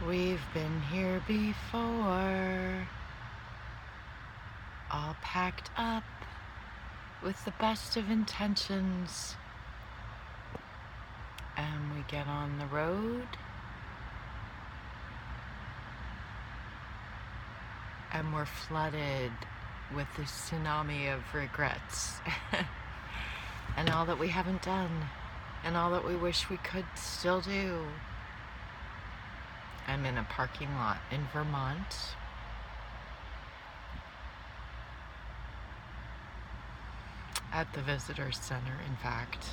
We've been here before, all packed up with the best of intentions, and we get on the road and we're flooded with this tsunami of regrets and all that we haven't done and all that we wish we could still do. I'm in a parking lot in Vermont. At the visitor center, in fact.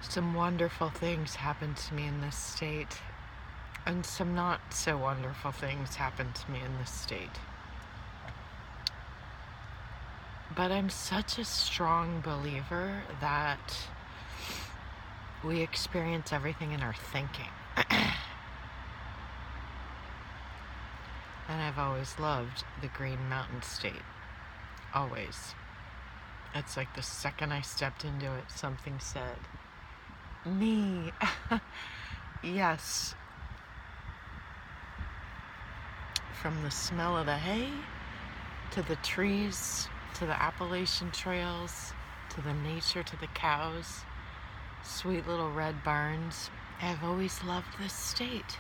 Some wonderful things happened to me in this state, and some not so wonderful things happened to me in this state. But I'm such a strong believer that we experience everything in our thinking. And I've always loved the Green Mountain State. Always. It's like the second I stepped into it, something said, me. Yes. From the smell of the hay, to the trees, to the Appalachian trails, to the nature, to the cows, sweet little red barns. I've always loved this state.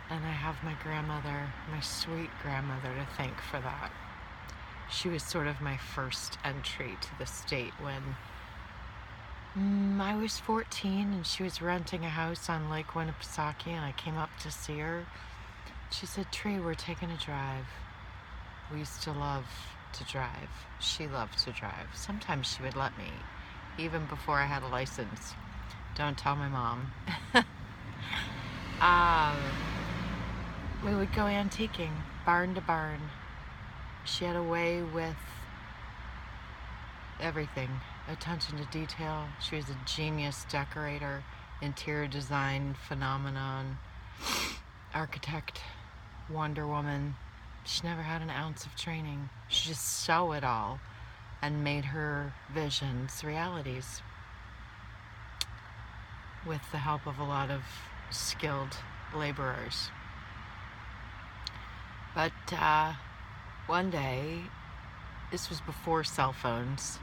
And I have my grandmother, my sweet grandmother, to thank for that. She was sort of my first entry to the state when I was 14 and she was renting a house on Lake Winnipesaukee, and I came up to see her. She said, "Tree, we're taking a drive." We used to love to drive. She loved to drive. Sometimes she would let me, even before I had a license. Don't tell my mom. We would go antiquing, barn to barn. She had a way with everything. Attention to detail. She was a genius decorator, interior design phenomenon, architect, Wonder Woman. She never had an ounce of training. She just saw it all and made her visions realities with the help of a lot of skilled laborers. But one day, this was before cell phones,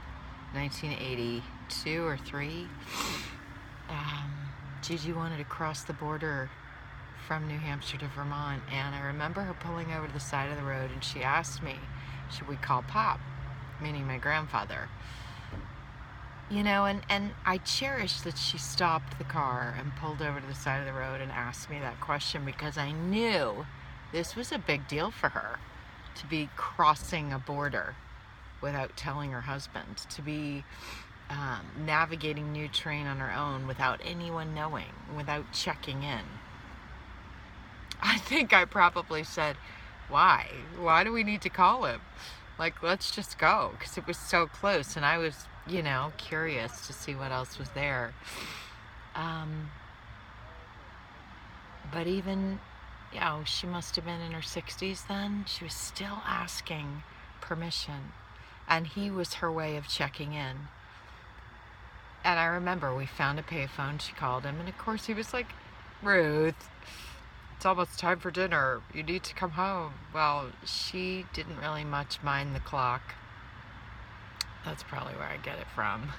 1982 or 3, Gigi wanted to cross the border from New Hampshire to Vermont, and I remember her pulling over to the side of the road, and she asked me, should we call Pop, meaning my grandfather? You know, and I cherished that she stopped the car and pulled over to the side of the road and asked me that question, because I knew this was a big deal for her, to be crossing a border without telling her husband, to be navigating new terrain on her own without anyone knowing, without checking in. I think I probably said, why? Why do we need to call him? Like, let's just go, because it was so close, and I was, you know, curious to see what else was there. But even, you know, she must have been in her 60s then. She was still asking permission, and he was her way of checking in. And I remember we found a payphone. She called him, and of course he was like, "Ruth, it's almost time for dinner. You need to come home." Well, she didn't really much mind the clock. That's probably where I get it from.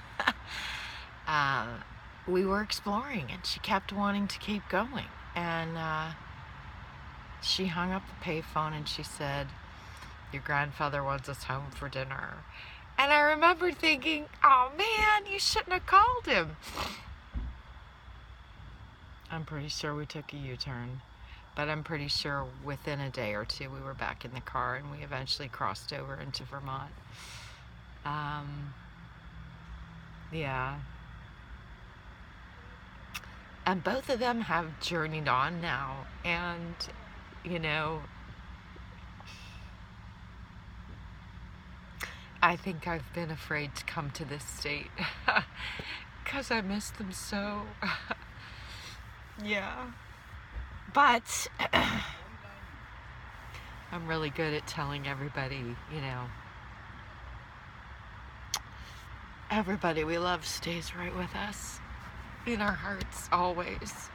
We were exploring, and she kept wanting to keep going. And she hung up the payphone, and she said, "Your grandfather wants us home for dinner." And I remember thinking, oh man, you shouldn't have called him. I'm pretty sure we took a U-turn, but I'm pretty sure within a day or two we were back in the car, and we eventually crossed over into Vermont. Yeah. And both of them have journeyed on now, and, you know, I think I've been afraid to come to this state because I miss them so. Yeah. But I'm really good at telling everybody, everybody we love stays right with us in our hearts always,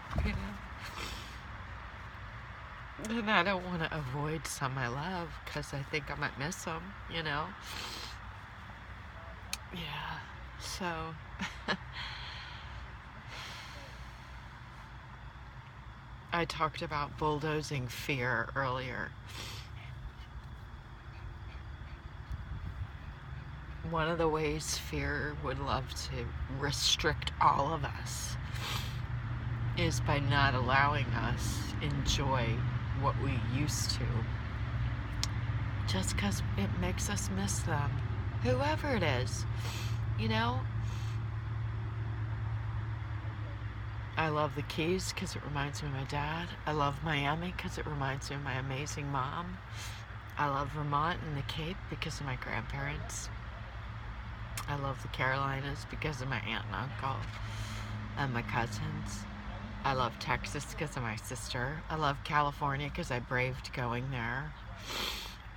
And I don't want to avoid some I love because I think I might miss them, Yeah. So, I talked about bulldozing fear earlier. One of the ways fear would love to restrict all of us is by not allowing us enjoy what we used to, just because it makes us miss them, whoever it is. I love the Keys because it reminds me of my dad. I love Miami because it reminds me of my amazing mom. I love Vermont and the Cape because of my grandparents. I love the Carolinas because of my aunt and uncle and my cousins. I love Texas because of my sister. I love California because I braved going there.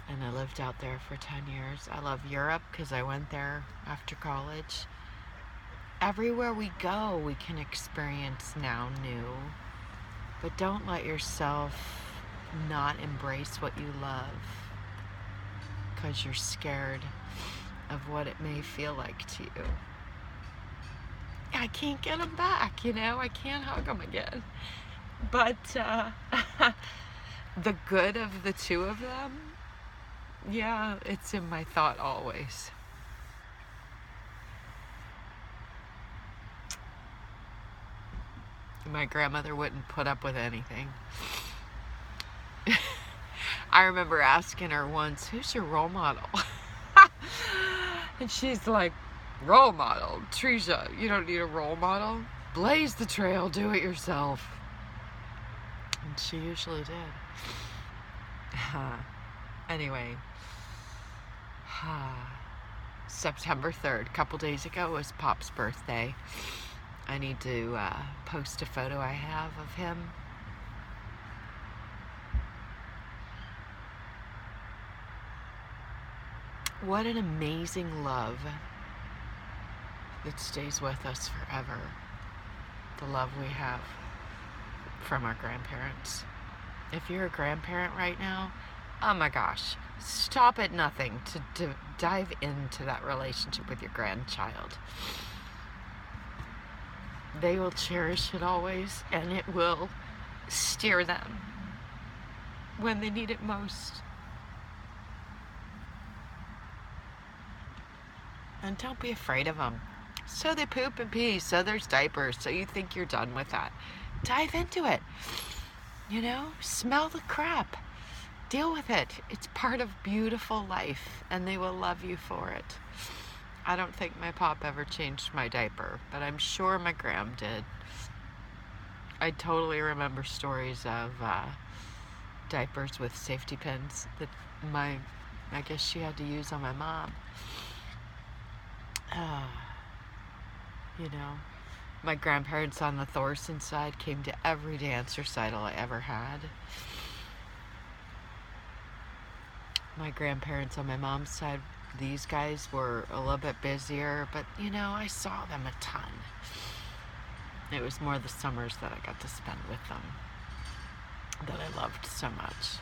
And I lived out there for 10 years. I love Europe because I went there after college. Everywhere we go, we can experience now new. But don't let yourself not embrace what you love because you're scared of what it may feel like to you. I can't get them back, I can't hug them again. But the good of the two of them, yeah, it's in my thought always. My grandmother wouldn't put up with anything. I remember asking her once, who's your role model? And she's like, role model? Teresa, you don't need a role model. Blaze the trail, do it yourself. And she usually did. Anyway, September 3rd, a couple days ago, was Pop's birthday. I need to post a photo I have of him. What an amazing love that stays with us forever. The love we have from our grandparents. If you're a grandparent right now, oh my gosh, stop at nothing to dive into that relationship with your grandchild. They will cherish it always, and it will steer them when they need it most. And don't be afraid of them. So they poop and pee, so there's diapers, so you think you're done with that. Dive into it. Smell the crap. Deal with it. It's part of beautiful life, and they will love you for it. I don't think my pop ever changed my diaper, but I'm sure my gram did. I totally remember stories of diapers with safety pins that I guess she had to use on my mom. My grandparents on the Thorson side came to every dance recital I ever had. My grandparents on my mom's side, these guys were a little bit busier, but I saw them a ton. It was more the summers that I got to spend with them that I loved so much.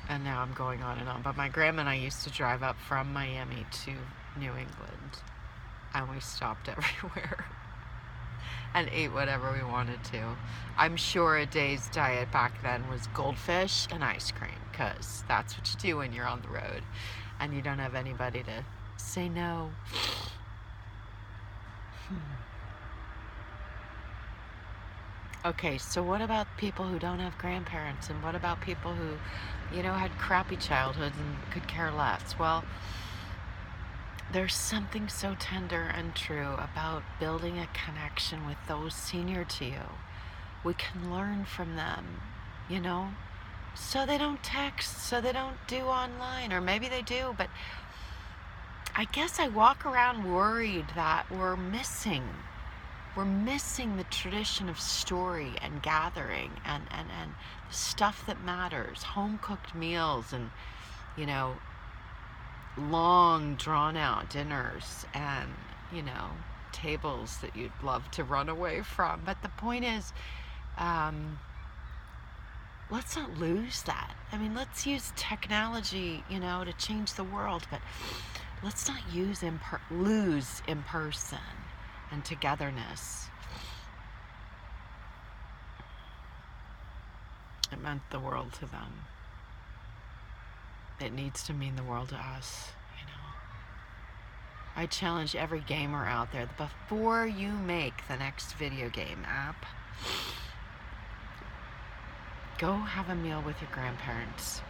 And now I'm going on and on. But my grandma and I used to drive up from Miami to New England, and we stopped everywhere and ate whatever we wanted to. I'm sure a day's diet back then was goldfish and ice cream, because that's what you do when you're on the road and you don't have anybody to say no. Okay, so what about people who don't have grandparents, and what about people who, had crappy childhoods and could care less? Well, there's something so tender and true about building a connection with those senior to you. We can learn from them, so they don't text, so they don't do online, or maybe they do, but I guess I walk around worried that we're missing We're missing the tradition of story and gathering and stuff that matters. Home-cooked meals and, you know, long, drawn-out dinners and, you know, tables that you'd love to run away from. But the point is, let's not lose that. I mean, let's use technology, you know, to change the world, but let's not lose in person and togetherness. It meant the world to them. It needs to mean the world to us, you know. I challenge every gamer out there that before you make the next video game app, go have a meal with your grandparents.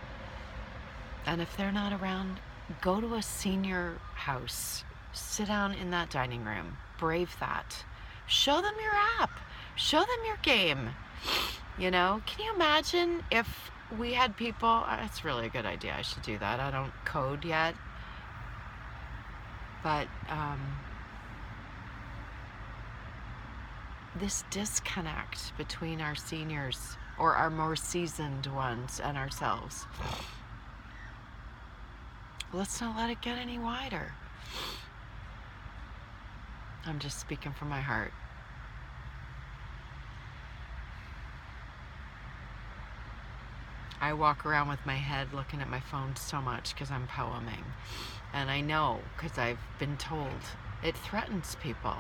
And if they're not around, go to a senior house. Sit down in that dining room. Brave that. Show them your app. Show them your game. You know, can you imagine if we had people, that's really a good idea. I should do that. I don't code yet. But this disconnect between our seniors or our more seasoned ones and ourselves, let's not let it get any wider. I'm just speaking from my heart. I walk around with my head looking at my phone so much because I'm poeming. And I know, because I've been told, it threatens people.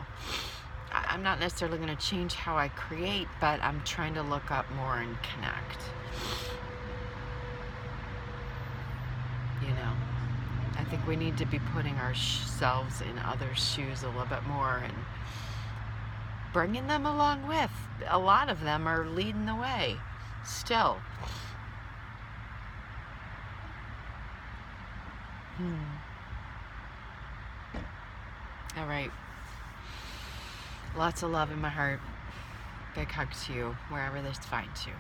I'm not necessarily going to change how I create, but I'm trying to look up more and connect. You know, I think we need to be putting ourselves in others' shoes a little bit more and bringing them along with. A lot of them are leading the way still. All right. Lots of love in my heart. Big hug to you, wherever this finds you.